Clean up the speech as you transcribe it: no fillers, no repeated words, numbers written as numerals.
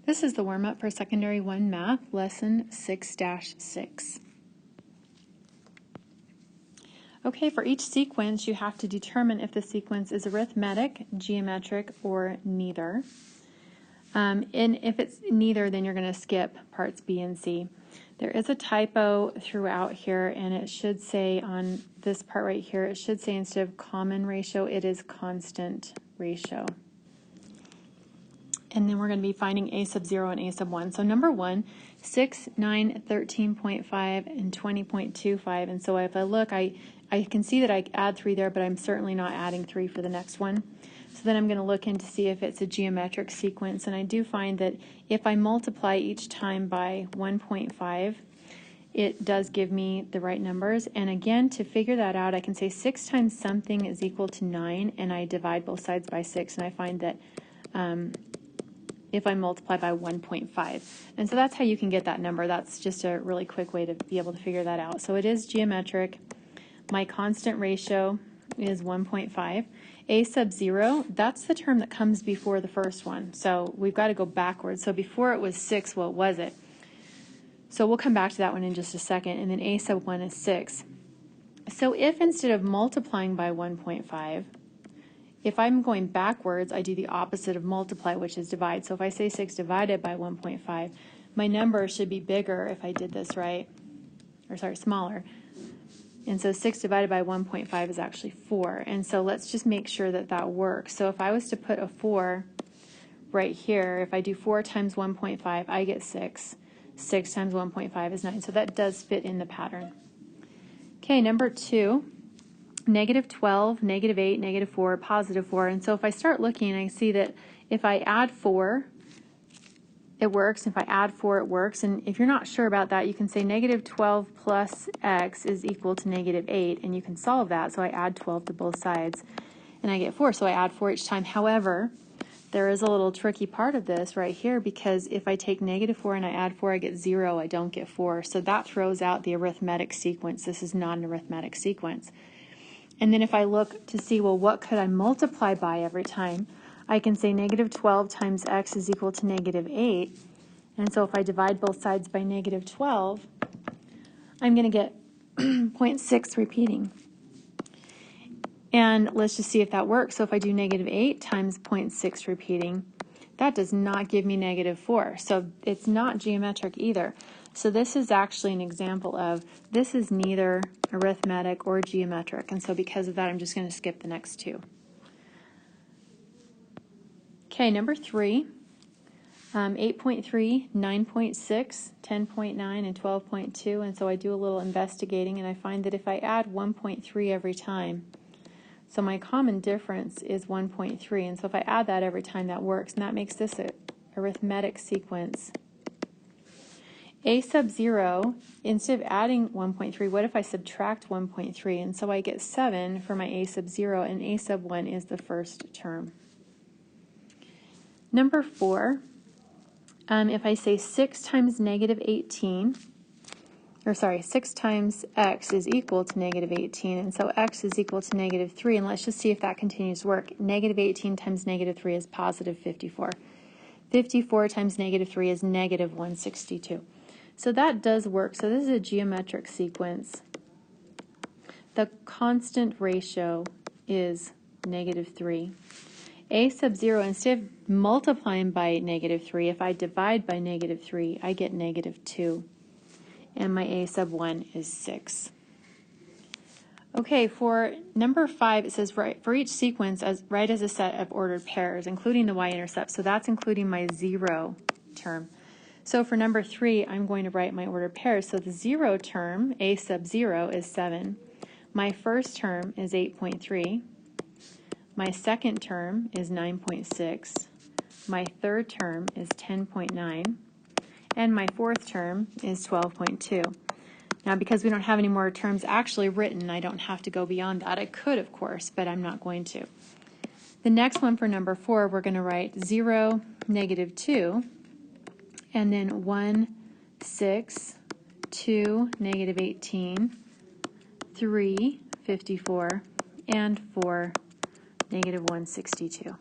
This is the warm-up for Secondary 1 Math, Lesson 6-6. Okay, for each sequence, you have to determine if the sequence is arithmetic, geometric, or neither. And if it's neither, then you're going to skip parts B and C. There is a typo throughout here, and it should say on this part right here, it should say instead of common ratio, it is constant ratio. And then we're going to be finding a sub 0 and a sub 1. So number 1, 6, 9, 13.5, and 20.25. And so if I look, I can see that I add 3 there, but I'm certainly not adding 3 for the next one. So then I'm going to look in to see if it's a geometric sequence. And I do find that if I multiply each time by 1.5, it does give me the right numbers. And again, to figure that out, I can say 6 times something is equal to 9, and I divide both sides by 6, and I find that if I multiply by 1.5. And so that's how you can get that number. That's just a really quick way to be able to figure that out. So it is geometric. My constant ratio is 1.5. A sub 0, that's the term that comes before the first one. So we've got to go backwards. So before it was 6, what was it? So we'll come back to that one in just a second. And then a sub 1 is 6. So if instead of multiplying by 1.5, if I'm going backwards, I do the opposite of multiply, which is divide. So if I say 6 divided by 1.5, my number should be bigger if I did this right, or sorry, smaller. And so 6 divided by 1.5 is actually 4. And so let's just make sure that that works. So if I was to put a 4 right here, if I do 4 times 1.5, I get 6. 6 times 1.5 is 9. So that does fit in the pattern. Okay, number 2. Negative 12, negative 8, negative 4, positive 4. And so if I start looking, I see that if I add 4, it works. If I add 4, it works. And if you're not sure about that, you can say negative 12 plus x is equal to negative 8, and you can solve that. So I add 12 to both sides, and I get 4. So I add 4 each time. However, there is a little tricky part of this right here, because if I take negative 4 and I add 4, I get 0. I don't get 4. So that throws out the arithmetic sequence. This is not an arithmetic sequence. And then if I look to see, well, what could I multiply by every time? I can say negative 12 times x is equal to negative 8. And so if I divide both sides by negative 12, I'm going to get 0.6 repeating. And let's just see if that works. So if I do negative 8 times 0.6 repeating, that does not give me negative 4. So it's not geometric either. So this is actually an example of this is neither arithmetic or geometric. And so because of that, I'm just going to skip the next two. Okay, number 3, 8.3, 9.6, 10.9, and 12.2. And so I do a little investigating, and I find that if I add 1.3 every time, so my common difference is 1.3. And so if I add that every time, that works. And that makes this an arithmetic sequence. A sub 0, instead of adding 1.3, what if I subtract 1.3? And so I get 7 for my a sub 0, and a sub 1 is the first term. Number 4, if I say 6 times negative 18, or sorry, 6 times x is equal to negative 18, and so x is equal to negative 3, and let's just see if that continues to work. Negative 18 times negative 3 is positive 54. 54 times negative 3 is negative 162. So that does work. So this is a geometric sequence. The constant ratio is negative 3. A sub 0, instead of multiplying by negative 3, if I divide by negative 3, I get negative 2. And my a sub 1 is 6. Okay, for number 5, it says for each sequence, write as a set of ordered pairs, including the y-intercept. So that's including my 0 term. So for number 3, I'm going to write my ordered pairs. So the 0 term, a sub 0, is 7. My first term is 8.3. My second term is 9.6. My third term is 10.9. And my fourth term is 12.2. Now, because we don't have any more terms actually written, I don't have to go beyond that. I could, of course, but I'm not going to. The next one for number 4, we're going to write 0, negative 2, and then 1, 6, 2, negative 18, 3, 54, and 4, negative 162.